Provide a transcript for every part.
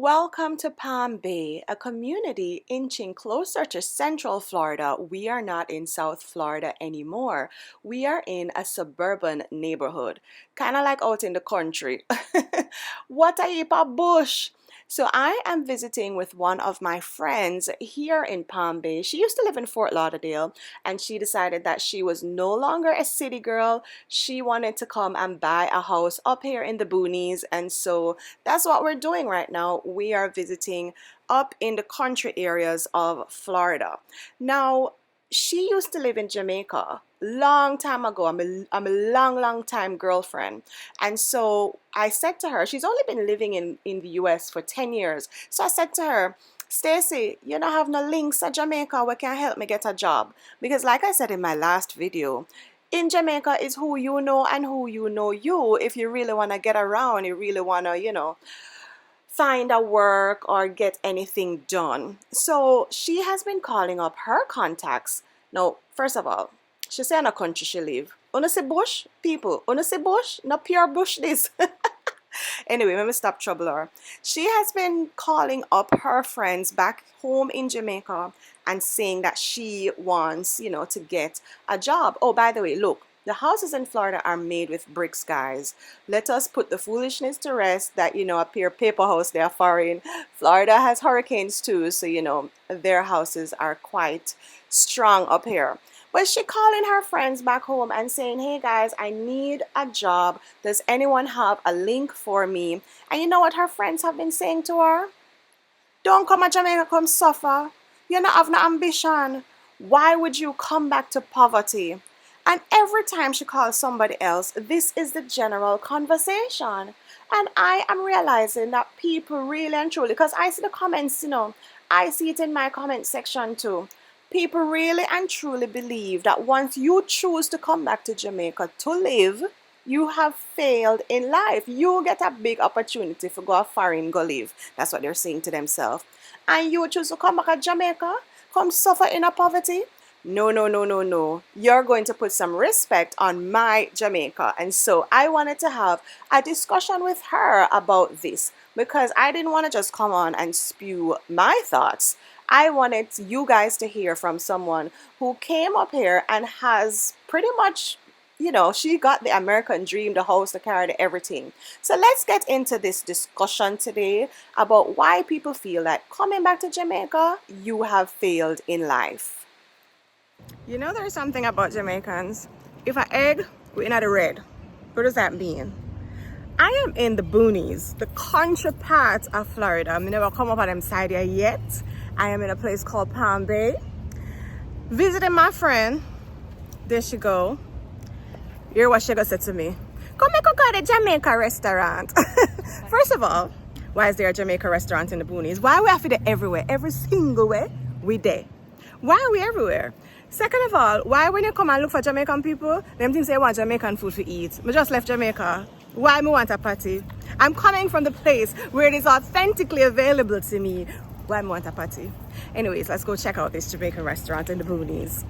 Welcome to Palm Bay, a community inching closer to Central Florida. We are not in South Florida anymore. We are in a suburban neighborhood, kind of like out in the country. What a heap of bush! So I am visiting with one of my friends here in Palm Bay. She used to live in Fort Lauderdale, and she decided that she was no longer a city girl. She wanted to come and buy a house up here in the boonies, and so that's what we're doing right now. We are visiting up in the country areas of Florida. Now, she used to live in Jamaica long time ago. I'm a long time girlfriend. And so I said to her, she's only been living in the US for 10 years. So I said to her, Stacy, you don't have no links at Jamaica where can help me get a job? Because like I said in my last video, in Jamaica is who you know and who you know you. If you really want to get around, you really want to, find a work or get anything done. So she has been calling up her contacts. Now, first of all, she say in a country she live. Una see bush, people. Una see bush, not pure bush this. Anyway, let me stop trouble her. She has been calling up her friends back home in Jamaica and saying that she wants, to get a job. Oh, by the way, look, the houses in Florida are made with bricks, guys. Let us put the foolishness to rest that, a pure paper house, they are foreign. Florida has hurricanes too, so, their houses are quite strong up here. But she calling her friends back home and saying, hey guys, I need a job. Does anyone have a link for me? And you know what her friends have been saying to her? Don't come to Jamaica, come suffer. You don't have no ambition. Why would you come back to poverty? And every time she calls somebody else, this is the general conversation. And I am realizing that people really and truly, because I see the comments, I see it in my comment section too. People really and truly believe that once you choose to come back to Jamaica to live, you have failed in life. You get a big opportunity for go foreign, go live. That's what they're saying to themselves. And you choose to come back to Jamaica, come suffer in a poverty. No, no, no, no, no. You're going to put some respect on my Jamaica. And so I wanted to have a discussion with her about this because I didn't want to just come on and spew my thoughts. I wanted you guys to hear from someone who came up here and has pretty much, she got the American dream, the house, the car, the everything. So let's get into this discussion today about why people feel that coming back to Jamaica, you have failed in life. There's something about Jamaicans. If an egg, we're in the red. What does that mean? I am in the boonies, the country part of Florida. I've never come up on them side here yet. I am in a place called Palm Bay. Visiting my friend. There she go. Hear what she gonna say to me. Come make a go to Jamaica restaurant. First of all, why is there a Jamaica restaurant in the boonies? Why we have to do everywhere? Every single way we there. Why are we everywhere? Second of all, why when you come and look for Jamaican people, them things say want Jamaican food to eat. I just left Jamaica. Why me want a party? I'm coming from the place where it is authentically available to me. Why me want a party? Anyways, let's go check out this Jamaican restaurant in the boonies.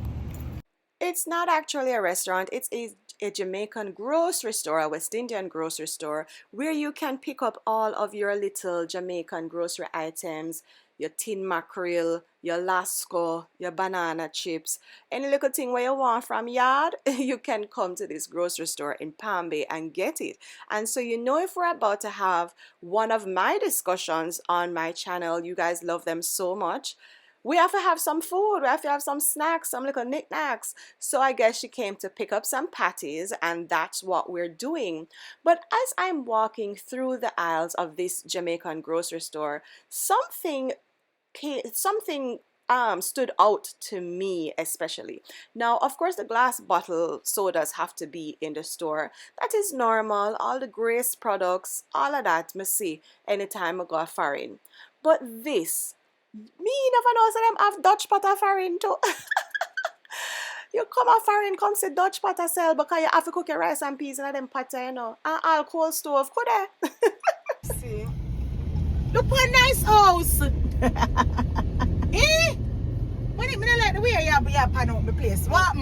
It's not actually a restaurant. It's a Jamaican grocery store, a West Indian grocery store, where you can pick up all of your little Jamaican grocery items, your tin mackerel, your lasco, your banana chips, any little thing where you want from yard, you can come to this grocery store in Palm Bay and get it. And so if we're about to have one of my discussions on my channel, you guys love them so much, we have to have some food, we have to have some snacks, some little knickknacks. So I guess she came to pick up some patties, and that's what we're doing. But as I'm walking through the aisles of this Jamaican grocery store, something stood out to me especially. Now, of course, the glass bottle sodas have to be in the store. That is normal. All the Grace products, all of that, me see anytime I go foreign. But this, me never know so them have Dutch pot of foreign too. You come off foreign, come say Dutch pot of sell because you have to cook your rice and peas in them pot, and alcohol stove, could I? See? Look what a nice house. Eh? When it like the way you pan out my place. What?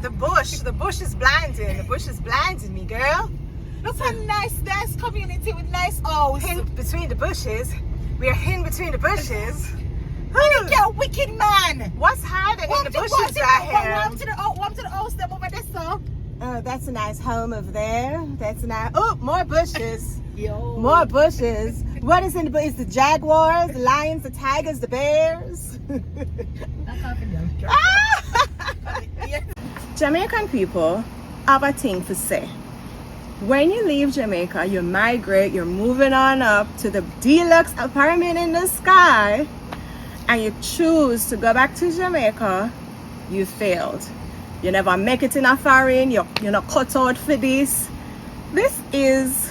The bush is blinding. The bush is blinding me, girl. Look at nice community with nice house. Hidden between the bushes. We are hidden between the bushes. You're a wicked man. What's hiding in the bushes right here? Warm to the house them over there, so. Oh, that's a nice home over there. That's nice. Oh, more bushes. Yo. More bushes. What is in the bushes? The jaguars, the lions, the tigers, the bears. Jamaican people have a thing to say. When you leave Jamaica, you migrate, you're moving on up to the deluxe apartment in the sky, and you choose to go back to Jamaica, you failed. You never make it in a foreign, you're not cut out for this. This is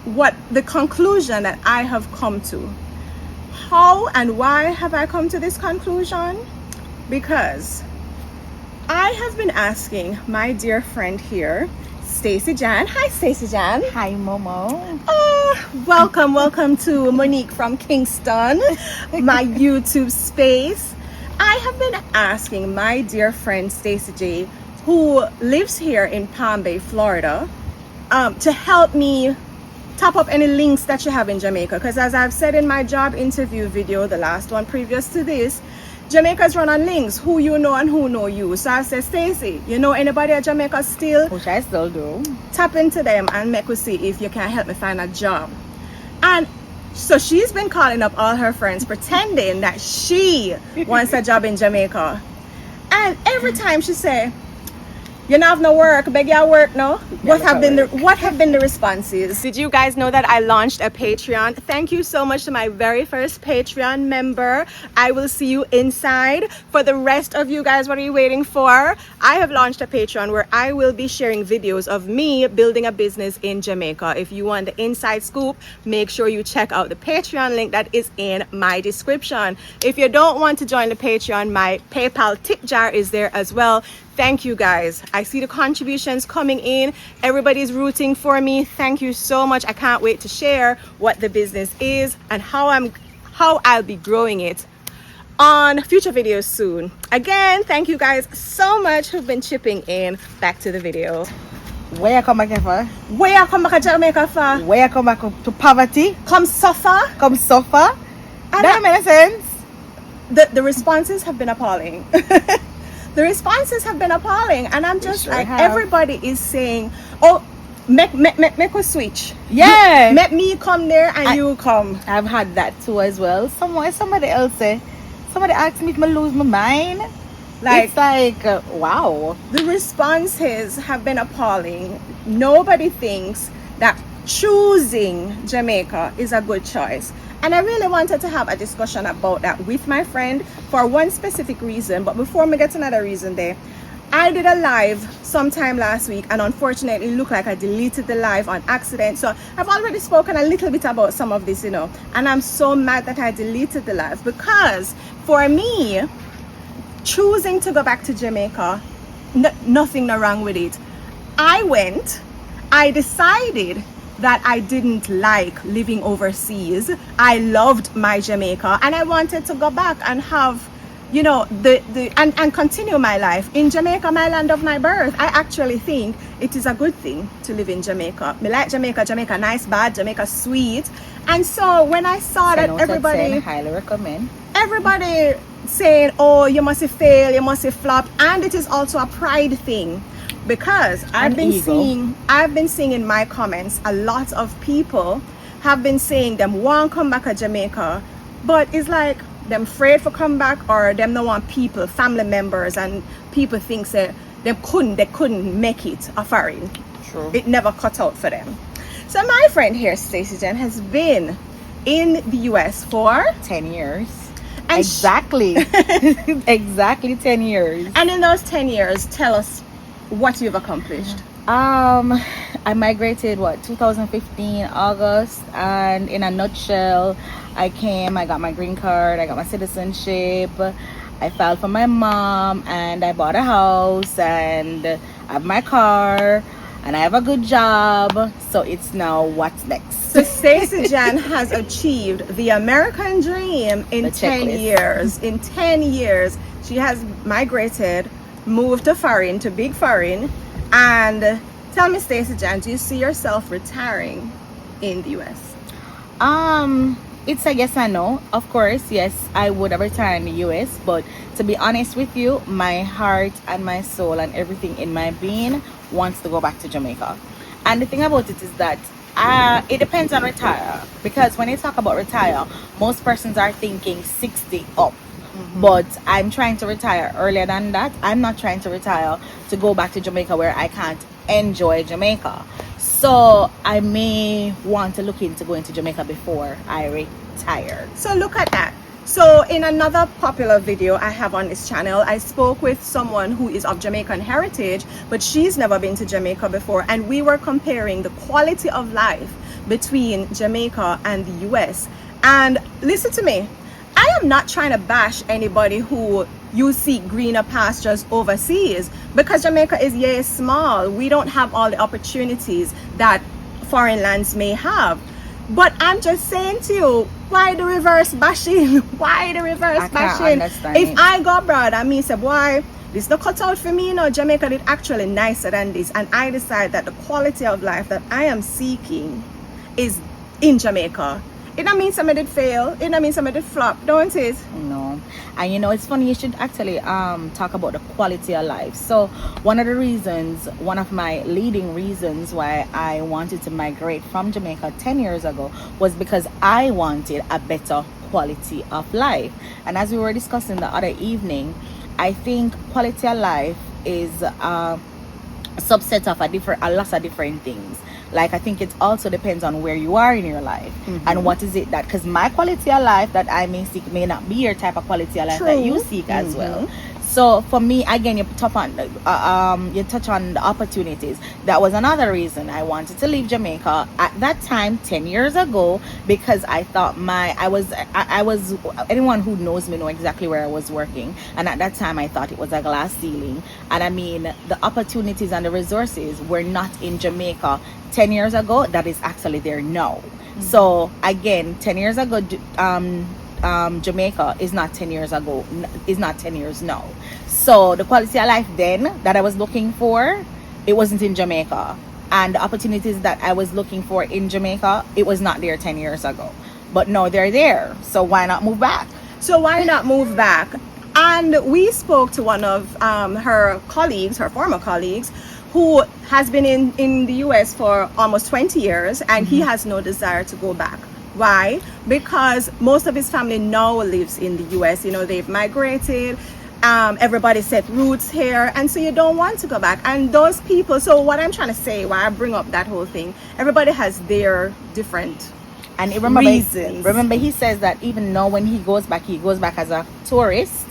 what the conclusion that I have come to. How and why have I come to this conclusion? Because I have been asking my dear friend here, Stacey Jan. Hi, Stacey Jan. Hi, Momo. Oh, welcome to Monique from Kingston, my YouTube space. I have been asking my dear friend Stacey J, who lives here in Palm Bay, Florida, to help me top up any links that you have in Jamaica. Because as I've said in my job interview video, the last one previous to this, Jamaica's run on links, who you know and who know you. So I said, Stacey, you know anybody at Jamaica still? Which I still do. Tap into them and make us see if you can help me find a job. And so she's been calling up all her friends pretending that she wants a job in Jamaica. And every time she say, you don't have no work, beg your work no. What have been the responses? Did you guys know that I launched a Patreon? Thank you so much to my very first Patreon member. I will see you inside. For the rest of you guys, what are you waiting for? I have launched a Patreon where I will be sharing videos of me building a business in Jamaica. If you want the inside scoop, make sure you check out the Patreon link that is in my description. If you don't want to join the Patreon, my PayPal tip jar is there as well. Thank you guys. I see the contributions coming in. Everybody's rooting for me. Thank you so much. I can't wait to share what the business is and how I'll be growing it on future videos soon. Again, thank you guys so much who've been chipping in. Back to the video. Where you come back here for? Where you come back to Jamaica for? Where you come back to poverty? Come suffer. Come suffer? That makes sense. The responses have been appalling. The responses have been appalling, and I'm just sure like, have. everybody is saying, oh, make a switch. Yeah. Let me come there and you come. I've had that too as well. Somebody else say, somebody asked me if I lose my mind. Like, it's like, wow. The responses have been appalling. Nobody thinks that choosing Jamaica is a good choice. And I really wanted to have a discussion about that with my friend for one specific reason. But before we get to another reason there, I did a live sometime last week, and unfortunately it looked like I deleted the live on accident. So I've already spoken a little bit about some of this, and I'm so mad that I deleted the live, because for me, choosing to go back to Jamaica, nothing wrong with it. I decided that I didn't like living overseas. I loved my Jamaica, and I wanted to go back and have, and continue my life in Jamaica, my land of my birth. I actually think it is a good thing to live in Jamaica. Me like Jamaica nice, bad, Jamaica sweet. And so when I saw that everybody, highly recommend. Everybody saying, oh, you must fail, you must flop, and it is also a pride thing. Because I've been seeing in my comments, a lot of people have been saying them want come back to Jamaica, but it's like them afraid for come back, or them don't want people, family members, and people think that they couldn't make it a foreign. True. It never cut out for them. So my friend here, Stacey Jen, has been in the US for 10 years. And exactly. Exactly 10 years. And in those 10 years, tell us what you've accomplished. I migrated 2015 August, and in a nutshell, I got my green card, I got my citizenship, I filed for my mom, and I bought a house, and I have my car, and I have a good job. So it's now what's next. So Stacey Jan has achieved the American dream in 10 years. In 10 years, she has migrated, moved to big foreign, and Tell me, Stacey Jan, do you see yourself retiring in the US? It's a yes and no. Of course, yes, I would have retired in the US, but to be honest with you, my heart and my soul and everything in my being wants to go back to Jamaica. And the thing about it is that it depends on retire, because when you talk about retire, most persons are thinking 60 up. But I'm trying to retire earlier than that. I'm not trying to retire to go back to Jamaica where I can't enjoy Jamaica. So I may want to look into going to Jamaica before I retire. So look at that. So in another popular video I have on this channel, I spoke with someone who is of Jamaican heritage, but she's never been to Jamaica before, and we were comparing the quality of life between Jamaica and the US. And listen to me, I am not trying to bash anybody who you seek greener pastures overseas, because Jamaica is small. We don't have all the opportunities that foreign lands may have. But I'm just saying to you, why the reverse bashing? Why the reverse I can't bashing? understand If it. I go abroad and me say, boy, this no cut out for me, Jamaica did actually nicer than this, and I decide that the quality of life that I am seeking is in Jamaica, it don't mean somebody did fail, it don't mean somebody did flop, don't it? No. And you know, it's funny, you should actually talk about the quality of life. So one of my leading reasons why I wanted to migrate from Jamaica 10 years ago was because I wanted a better quality of life. And as we were discussing the other evening, I think quality of life is a subset of a lot of different things. Like, I think it also depends on where you are in your life and what is it that, because my quality of life that I may seek may not be your type of quality of life that you seek as well. So for me, again, you touch on the opportunities. That was another reason I wanted to leave Jamaica at that time 10 years ago, because I thought I was anyone who knows me know exactly where I was working, and at that time I thought it was a glass ceiling. And I mean, the opportunities and the resources were not in Jamaica 10 years ago. That is actually there now. So again, 10 years ago, Jamaica is not 10 years ago, is not 10 years now. So the quality of life then that I was looking for, it wasn't in Jamaica, and the opportunities that I was looking for in Jamaica, it was not there 10 years ago, but now they're there. So why not move back? So why not move back? And we spoke to one of her colleagues, her former colleagues, who has been in the US for almost 20 years, and he has no desire to go back. Why? Because most of his family now lives in the US. They've migrated, everybody set roots here, and so you don't want to go back. And those people, so what I'm trying to say, why I bring up that whole thing, everybody has their different And reasons. remember, he says that even now when he goes back as a tourist,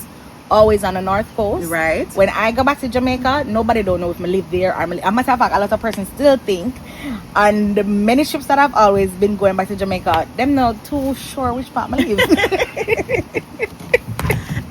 always on the North Coast. Right. When I go back to Jamaica, nobody don't know if I live there or a matter of fact, a lot of persons still think, and the many trips that I've always been going back to Jamaica, them not too sure which part I live.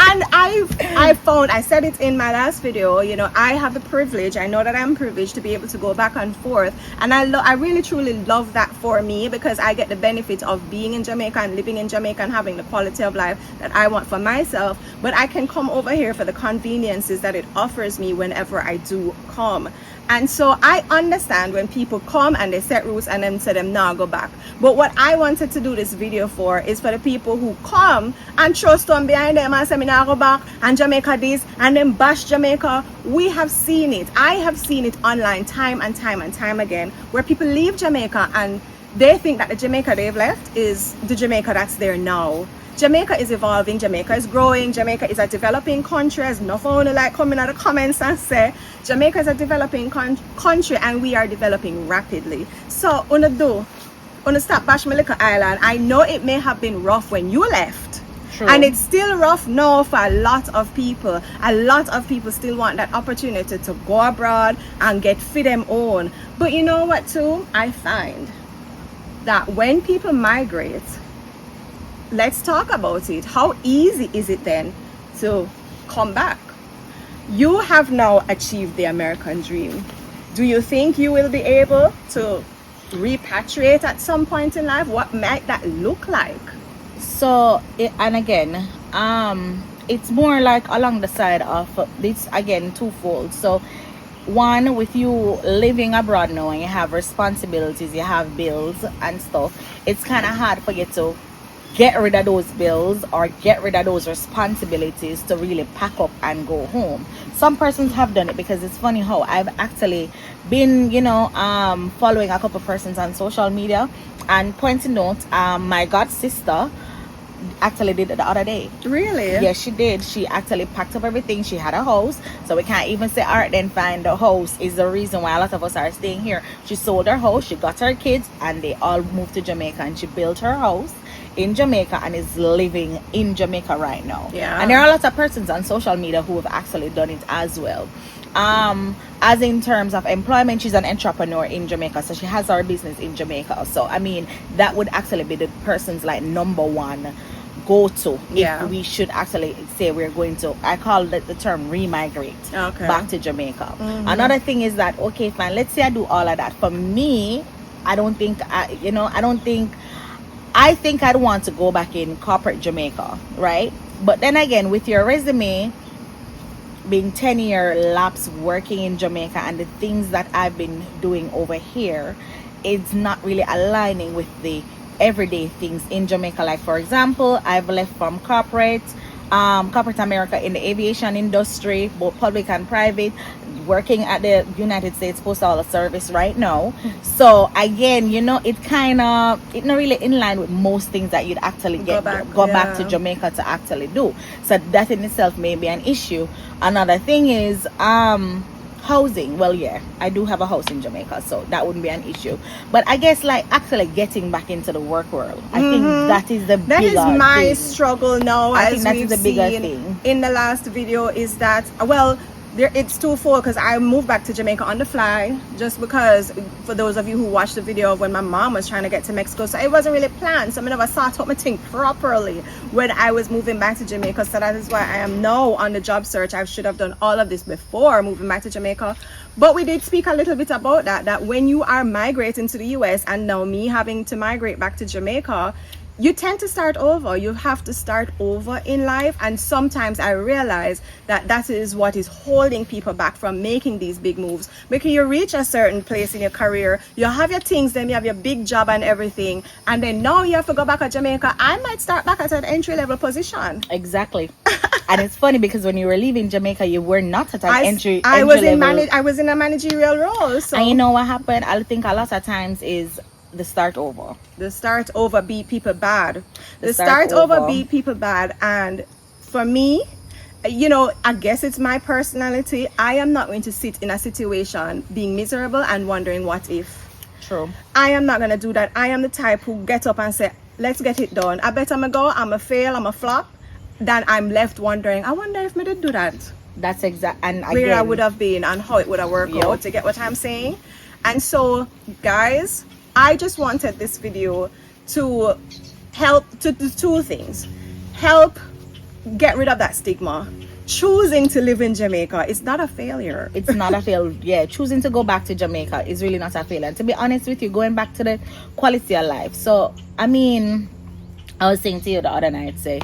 And I said it in my last video, I have the privilege, I know that I'm privileged to be able to go back and forth, and I really truly love that for me, because I get the benefit of being in Jamaica and living in Jamaica and having the quality of life that I want for myself, but I can come over here for the conveniences that it offers me whenever I do come. And so I understand when people come and they set roots and then say them nah, go back. But what I wanted to do this video for is for the people who come and throw stone behind them and say me nah, go back, and Jamaica this, and then bash Jamaica. We have seen it. I have seen it online time and time and time again, where people leave Jamaica and they think that the Jamaica they've left is the Jamaica that's there now. Jamaica is evolving, Jamaica is growing, Jamaica is a developing country, as nothing only like coming out of the comments and say Jamaica is a developing country, and we are developing rapidly. So una stop bash Malika Island. I know it may have been rough when you left. True. And it's still rough now for a lot of people. A lot of people still want that opportunity to go abroad and get for them own. But you know what too? I find that when people migrate, let's talk about it. How easy is it then to come back? You have now achieved the American dream. Do you think you will be able to repatriate at some point in life? What might that look like? So and again, it's more like along the side of this, again, twofold. So one, with you living abroad now and you have responsibilities, you have bills and stuff, it's kind of hard for you to get rid of those bills or get rid of those responsibilities to really pack up and go home. Some persons have done it, because it's funny how I've actually been, following a couple persons on social media and pointing out, my god sister actually did it the other day. Really? Yes, she did. She actually packed up everything. She had a house, so we can't even say, all right, then fine, the house is the reason why a lot of us are staying here. She sold her house, she got her kids, and they all moved to Jamaica, and she built her house in Jamaica and is living in Jamaica right now. Yeah. And there are a lot of persons on social media who have actually done it as well. As in terms of employment, she's an entrepreneur in Jamaica, so she has her business in Jamaica. So I mean, that would actually be the person's like number one go to if we should actually say we're going to, I call it the term remigrate back to Jamaica. Another thing is that, okay fine, let's say I do all of that. For me, I think I'd want to go back in corporate Jamaica, right? But then again, with your resume being 10-year lapse working in Jamaica and the things that I've been doing over here, it's not really aligning with the everyday things in Jamaica. Like for example, I've left from corporate America in the aviation industry, both public and private, working at the United States Postal Service right now. So again, it's not really in line with most things that you'd actually go back to Jamaica to actually do. So that in itself may be an issue. Another thing is housing. Well, yeah, I do have a house in Jamaica, so that wouldn't be an issue. But I guess like actually getting back into the work world, I think that is the bigger my thing. Struggle now. I think that is the bigger thing in the last video, is that, well, it's twofold, because I moved back to Jamaica on the fly, just because, for those of you who watched the video of when my mom was trying to get to Mexico, so it wasn't really planned, so I never sort out my thing properly when I was moving back to Jamaica. So that is why I am now on the job search. I should have done all of this before moving back to Jamaica. But we did speak a little bit about that when you are migrating to the US, and now me having to migrate back to Jamaica, you tend to start over. You have to start over in life, and sometimes I realize that is what is holding people back from making these big moves. Because you reach a certain place in your career, you have your things, then you have your big job and everything, and then now you have to go back to Jamaica. I might start back at an entry-level position. Exactly. And it's funny because when you were leaving Jamaica, you were not at an entry I was level. in a managerial role. So. And you know what happened? I think a lot of times is the start over. The start over beat people bad. The start over beat people bad. And for me, I guess it's my personality. I am not going to sit in a situation being miserable and wondering what if. True. I am not going to do that. I am the type who gets up and say, let's get it done. I bet I'm going to go, I'm a fail, I'm a flop. Then I'm left wondering, I wonder if I did do that. That's exact. And again, where I would have been and how it would have worked out. To get what I'm saying? And so, guys, I just wanted this video to help to do two things. Help get rid of that stigma. Choosing to live in Jamaica is not a failure. It's not a failure. Yeah, choosing to go back to Jamaica is really not a failure. And to be honest with you, going back to the quality of life. So, I mean, I was saying to you the other night, say,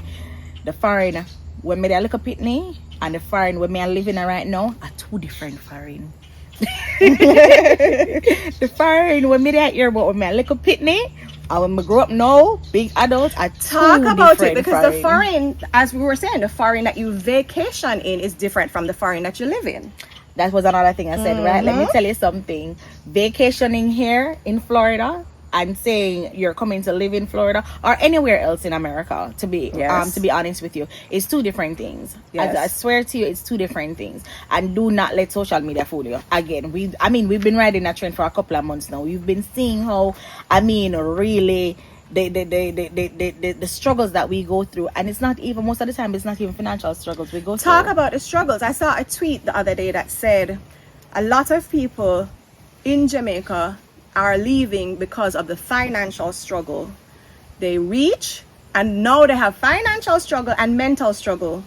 the foreign, when me look up pitney, and the foreign when me are living right now are two different foreign. The foreign when me there here, but when me look up pitney, and when we grow up now, big adults are talk about it, because foreign. the foreign, as we were saying, the foreign that you vacation in is different from the foreign that you live in. That was another thing I said, right? Let me tell you something. Vacationing here in Florida and saying you're coming to live in Florida or anywhere else in America, to be honest with you, is two different things. Yes. I swear to you, it's two different things. And do not let social media fool you. Again, we've been riding that trend for a couple of months now. We've been seeing how, really the struggles that we go through, and it's not even, most of the time, it's not even financial struggles we go through. Talk about the struggles. I saw a tweet the other day that said a lot of people in Jamaica are leaving because of the financial struggle. They reach, and now they have financial struggle and mental struggle.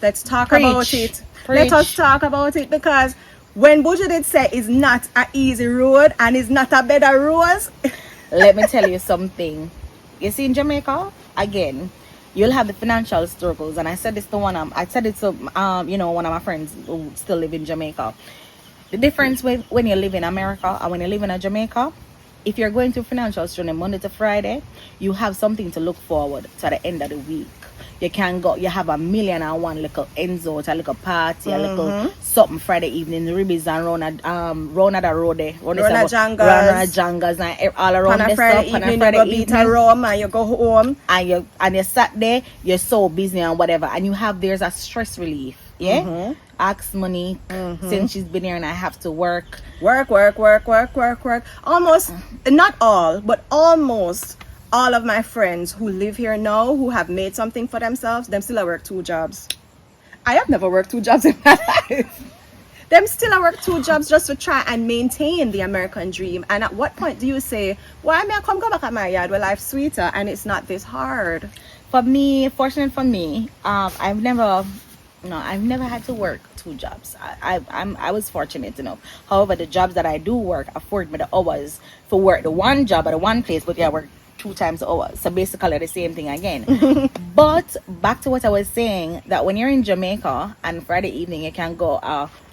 Let's talk about it. Let us talk about it, because when Buju did say it's not an easy road and it's not a bed of roses. Let me tell you something. You see, in Jamaica, again, you'll have the financial struggles, and I said this to one of my friends who still live in Jamaica. The difference with when you live in America and when you live in Jamaica, if you're going through financial strain Monday to Friday, you have something to look forward to at the end of the week. You can go, you have a million and one little enzo, a little party, a little something Friday evening, ribbies and round at the road there. Round Jangas. Jangas and all around On the a Friday stuff. evening, you go beat a rum and you go home. And you sat there, you're so busy and whatever, and you have there's a stress relief. Yeah? Ask money since she's been here and I have to work. Work. Almost, not all, but almost all of my friends who live here now, who have made something for themselves, them still work 2 jobs. I have never worked 2 jobs in my life. Them still work 2 jobs just to try and maintain the American dream. And at what point do you say, why may I come go back at my yard where life's sweeter and it's not this hard? For me, fortunate for me, I've never had to work 2 jobs. I was fortunate enough. However, the jobs that I do work afford me the hours for work the one job at the one place, but yeah, I work 2 times the hours. So basically the same thing again. But back to what I was saying, that when you're in Jamaica and Friday evening you can go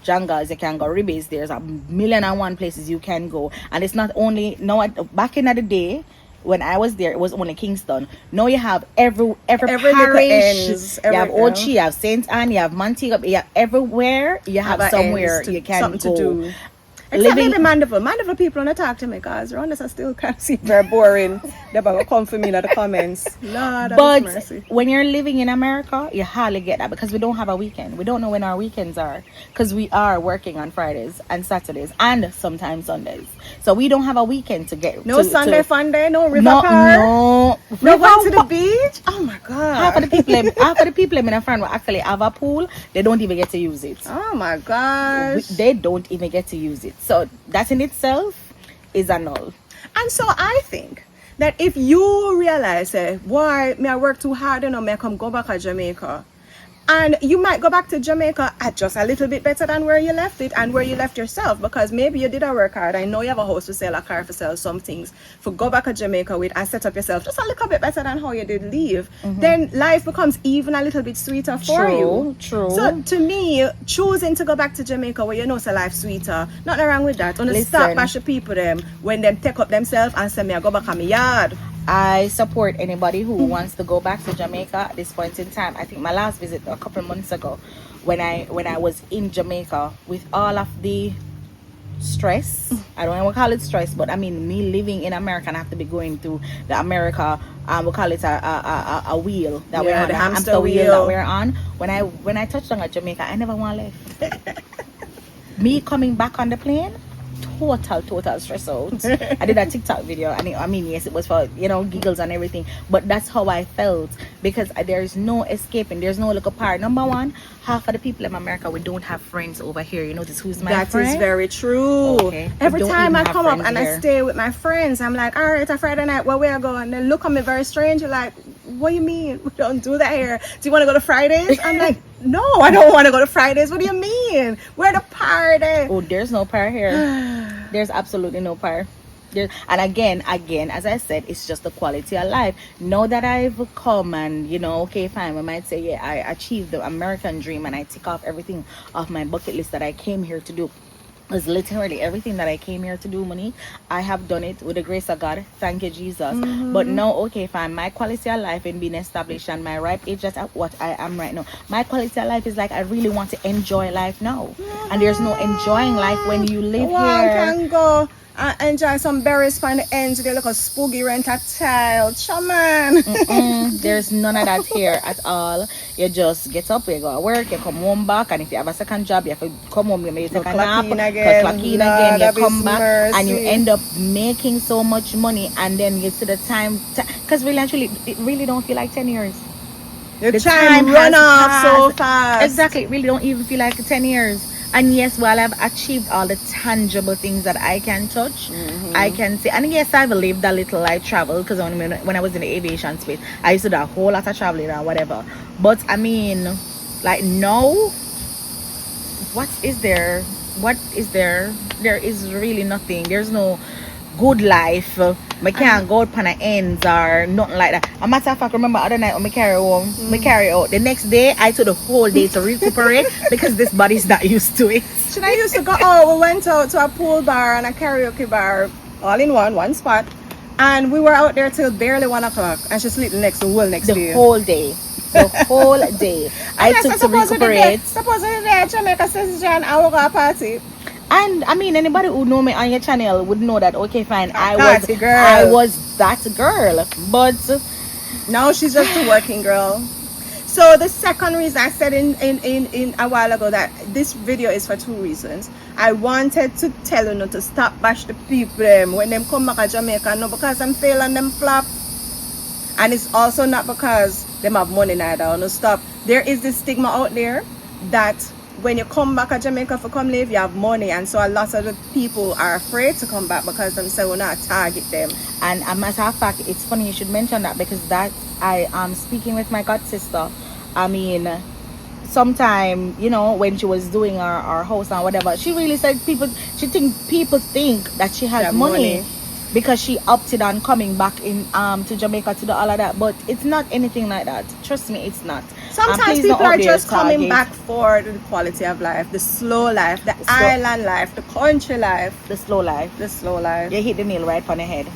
Jangas, you can go Ribbies, there's a million and one places you can go. And it's not only back in the day when I was there, it was only Kingston. Now you have every parish. You have Ochi, you have Saint Anne, you have Montego, you have everywhere. You have somewhere you can go. To do. Except maybe Mandeville people don't talk to me because around us I still can't see very boring. They're going to come for me in the comments. Lord, but mercy. When you're living in America, you hardly get that because we don't have a weekend. We don't know when our weekends are because we are working on Fridays and Saturdays and sometimes Sundays. So we don't have a weekend to get. No Sunday fun day, no river park. No going to the beach. Oh my God. Half of the people in my friend will actually have a pool. They don't even get to use it. Oh my gosh. They don't even get to use it. So that in itself is a null. And so I think that if you realize, why may I work too hard and may I come go back to Jamaica, and you might go back to Jamaica at just a little bit better than where you left it and where you left yourself, because maybe you did a work hard. I know you have a house to sell, a car to sell, some things for go back to Jamaica with and set up yourself just a little bit better than how you did leave. Then life becomes even a little bit sweeter for you. True. So to me, choosing to go back to Jamaica where you know so life sweeter, nothing wrong with that. Only stop bash the people them when them take up themselves and say me I go back to my yard. I support anybody who wants to go back to Jamaica at this point in time. I think my last visit a couple months ago, when I was in Jamaica with all of the stress, I don't want to call it stress, but I mean me living in America and I have to be going through the America, we call it a wheel that we're on, the hamster wheel that we're on. When I touched down at Jamaica, I never want to leave. Me coming back on the plane, total stress out. I did a TikTok video and I mean yes, it was for giggles and everything, but that's how I felt because there's no escaping, there's no little part. Number one, half of the people in America, we don't have friends over here. You notice who's my friend? That is very true. Okay. Every time I come up and here. I stay with my friends, I'm like, all right, a Friday night, where we go? And they look at me very strange. You're like, what do you mean? We don't do that here. Do you want to go to Fridays? I'm like, no, I don't want to go to Fridays. What do you mean? We're the party. Oh, there's no par here. There's absolutely no par. And again, as I said, it's just the quality of life. Now that I've come and okay, fine, we might say, yeah, I achieved the American dream and I tick off everything off my bucket list that I came here to do. It's literally everything that I came here to do, money. I have done it with the grace of God. Thank you, Jesus. But now, okay, fine. My quality of life in being established and my ripe age, that's what I am right now. My quality of life is like I really want to enjoy life now. And there's no enjoying life when you live here. Can go and enjoy some berries from the ends. They look a spooky rent a child. Shaman. There's none of that here at all. You just get up, you go to work, you come home back, and if you have a second job, you have to come home, you take a nap, clock in again, you come back, and you end up making so much money, and then you see the time, because really actually, it really don't feel like 10 years. The time run off so fast. Exactly, it really don't even feel like 10 years. And yes, while I've achieved all the tangible things that I can touch, I can say, and yes, I've lived a little, I traveled, because when I was in the aviation space, I used to do a whole lot of traveling and whatever. But I mean, like now, what is there? There is really nothing. There's no good life. I can't go out on the ends or nothing like that. A matter of fact, remember other night when I carry home, I carry out. The next day, I took the whole day to recuperate because this body's not used to it. Should I used to go out? We went out to a pool bar and a karaoke bar, all in one spot. And we were out there till barely 1 o'clock. And she slept the next day. The whole day. The whole day. I took to recuperate. Supposedly there, Jamaica says and I will go a party. And I mean, anybody who know me on your channel would know that. Okay, fine, I was that girl, but now she's just a working girl. So the second reason I said in a while ago that this video is for 2 reasons. I wanted to tell you not to stop bash the people when them come back to Jamaica, no because I'm failing them flop. And it's also not because them have money neither. No, stop. There is this stigma out there that when you come back to Jamaica for come live, you have money, and so a lot of the people are afraid to come back because they say we're not target them. And a matter of fact, it's funny you should mention that because that I am speaking with my god sister. I mean, sometime, you know, when she was doing our house and whatever, she really said people think that she has money because she opted on coming back in to Jamaica to do all of that, but it's not anything like that. Trust me, it's not. Sometimes people are just coming back for the quality of life, the slow life, the island life, the country life, the slow life. You hit the nail right on the head.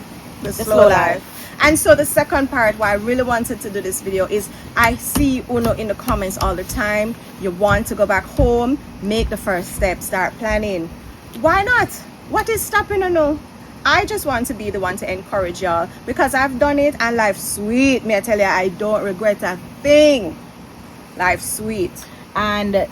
The slow life. And so the second part why I really wanted to do this video is I see Uno in the comments all the time. You want to go back home, make the first step, start planning. Why not? What is stopping Uno? I just want to be the one to encourage y'all because I've done it and life's sweet. May I tell you, I don't regret a thing. Life's sweet. And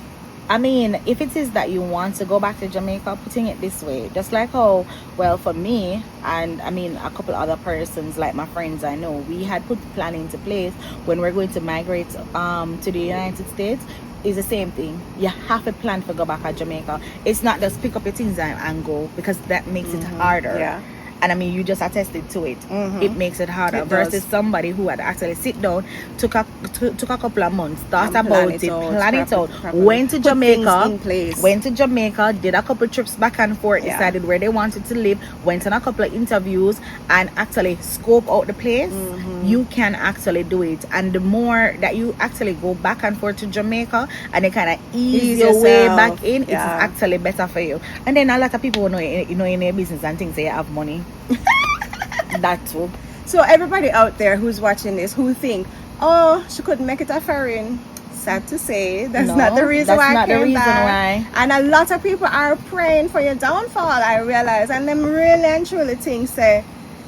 I mean, if it is that you want to go back to Jamaica, putting it this way, just like how, well, for me, and I mean, a couple other persons, like my friends I know, we had put planning into place when we're going to migrate to the United States, is the same thing. You have a plan for go back to Jamaica. It's not just pick up your things and go, because that makes it harder. Yeah. And I mean, you just attested to it. It makes it harder versus somebody who had actually sit down, took a couple of months, thought about it, plan it out, went to Jamaica, did a couple trips back and forth, decided where they wanted to live, went on a couple of interviews, and actually scope out the place. You can actually do it. And the more that you actually go back and forth to Jamaica and they kind of ease your way back in, it's actually better for you. And then a lot of people know in their business and things, they have money. That too. So everybody out there who's watching this who think, oh, she couldn't make it a foreign, sad to say that's not the reason why I came back. And a lot of people are praying for your downfall, I realize, and them really and truly think say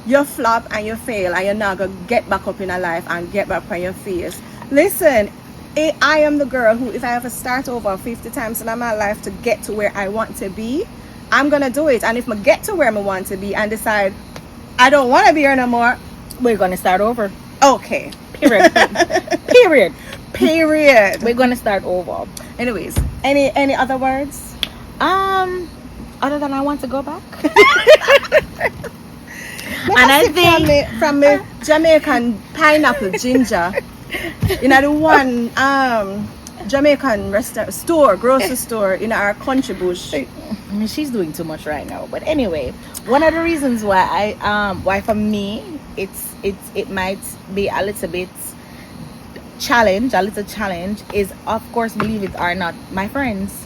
you flop and you fail and you're not gonna get back up in a life and get back on your face. Listen, I am the girl who, if I have to start over 50 times in my life to get to where I want to be, I'm gonna do it. And if I get to where I want to be and decide I don't want to be here no more, we're gonna start over. Okay. Period. We're gonna start over. Anyways, any other words? Other than I want to go back. And I think from the Jamaican pineapple ginger, you know, the one Jamaican grocery store in our country bush. I mean, she's doing too much right now. But anyway, one of the reasons why why for me it might be a little challenge is, of course, believe it or not, my friends.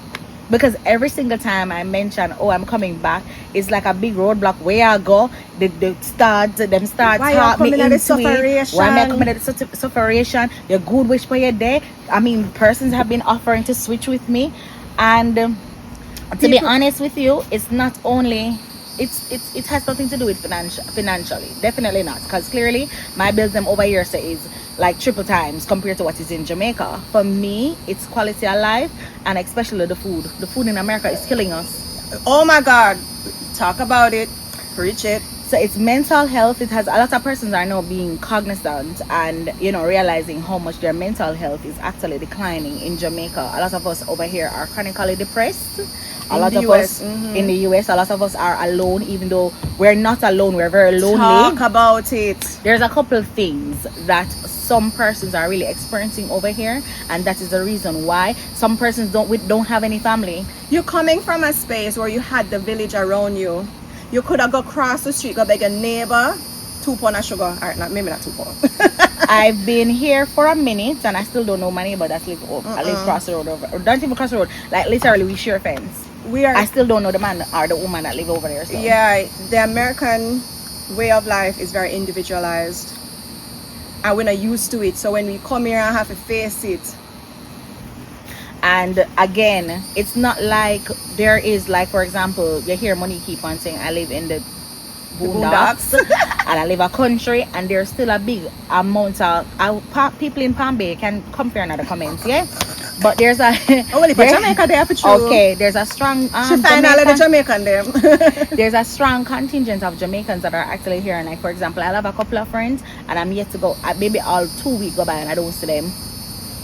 Because every single time I mention, oh, I'm coming back, it's like a big roadblock. Where I go, them start talk me into it. Why am I coming at the sufferation? Your good wish for your day. I mean, persons have been offering to switch with me, and to be honest with you, it's not only it has nothing to do with financially. Definitely not, because clearly my bills them over here is like triple times compared to what is in Jamaica. For me, it's quality of life, and especially the food. The food in America is killing us. Oh my God, talk about it, preach it. So it's mental health. It has a lot of persons are now being cognizant and, you know, realizing how much their mental health is actually declining in Jamaica. A lot of us over here are chronically depressed. A lot of us in the US, a lot of us are alone, even though we're not alone, we're very lonely. Talk about it. There's a couple of things that some persons are really experiencing over here, and that is the reason why some persons don't have any family. You're coming from a space where you had the village around you. You could have go across the street, go beg your neighbor 2 pounds of sugar. Alright, not maybe not 2 pounds. I've been here for a minute and I still don't know my neighbor that's live over. I live across the road over, or don't even cross the road. Like literally, we share a fence. I still don't know the man or the woman that live over there. So. Yeah, the American way of life is very individualized, and we're not used to it. So when we come here and have to face it. And again, it's not like there is, like, for example, you hear money keep on saying I live in the boondocks and I live a country, and there's still a big amount of people in Palm Bay can come here another comments, yeah. But there's a Jamaica there for true. Okay, there's a strong find all of the Jamaican them. There's a strong contingent of Jamaicans that are actually here, and like, for example, I have a couple of friends and I'm yet to go, maybe all 2 weeks go by and I don't see them.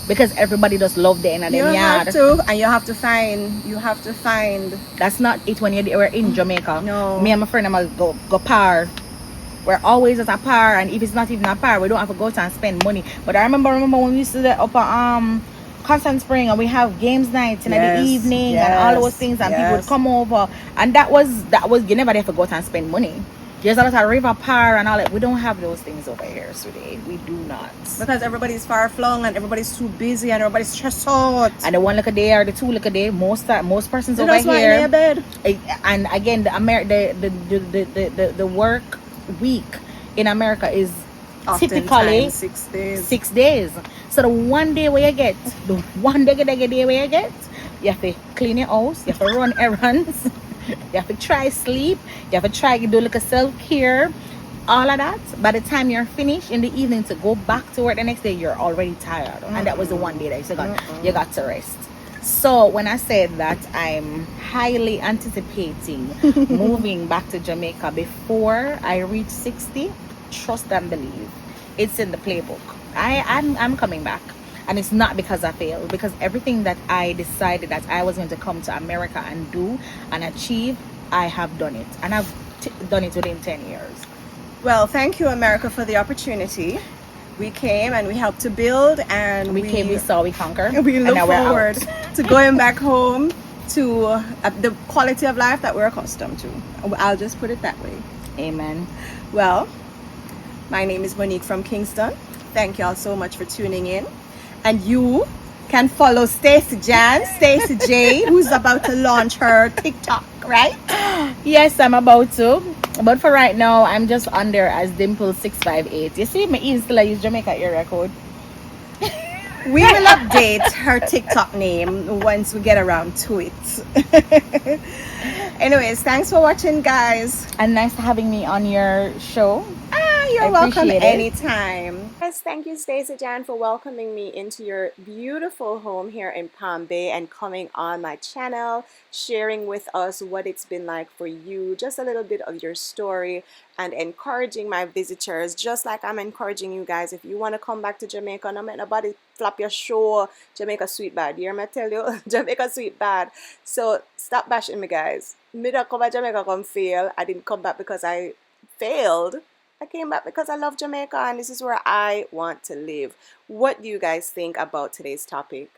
Because everybody just love the end of them yard. And you have to find. That's not it when we're in Jamaica. No. Me and my friend I'm go par. We're always at a par, and if it's not even a par, we don't have to go out and spend money. But I remember when we used to the upper Constant Spring, and we have games nights in the evening and all those things, and people would come over, and that was you never have to go out and spend money. There's a lot of river par and all that. We don't have those things over here today. We do not. Because everybody's far flung and everybody's too busy and everybody's stressed out. And the 1 look a day or the 2 look a day, most persons over here. In bed. And again, the work week in America is typically 6 days. 6 days. So the 1 day where you get, the one day where you get, you have to clean your house, you have to run errands. You have to try sleep. You have to try do like a self-care. All of that. By the time you're finished in the evening to go back to work the next day, you're already tired. And that was the 1 day that you got to rest. So when I said that I'm highly anticipating moving back to Jamaica before I reach 60, trust and believe. It's in the playbook. I'm coming back. And it's not because I failed, because everything that I decided that I was going to come to America and do and achieve, I have done it. And I've done it within 10 years. Well, thank you, America, for the opportunity. We came and we helped to build, and we came, we saw, we conquered. We look forward to going back home to the quality of life that we're accustomed to. I'll just put it that way. Amen. Well, my name is Monique from Kingston. Thank you all so much for tuning in. And you can follow Stacey J, who's about to launch her TikTok, right? Yes, I'm about to. But for right now, I'm just on there as Dimple658. You see, my Insta, I use Jamaica area code. We will update her TikTok name once we get around to it. Anyways, thanks for watching, guys. And nice having me on your show. You're welcome anytime. Yes, thank you, Stacey Jan, for welcoming me into your beautiful home here in Palm Bay and coming on my channel, sharing with us what it's been like for you, just a little bit of your story, and encouraging my visitors, just like I'm encouraging you guys. If you want to come back to Jamaica, no make nobody flap your show, Jamaica sweet bad. You hear me tell you? Jamaica sweet bad. So stop bashing me, guys. Me don't come back Jamaica come fail. I didn't come back because I failed. I came back because I love Jamaica and this is where I want to live. What do you guys think about today's topic?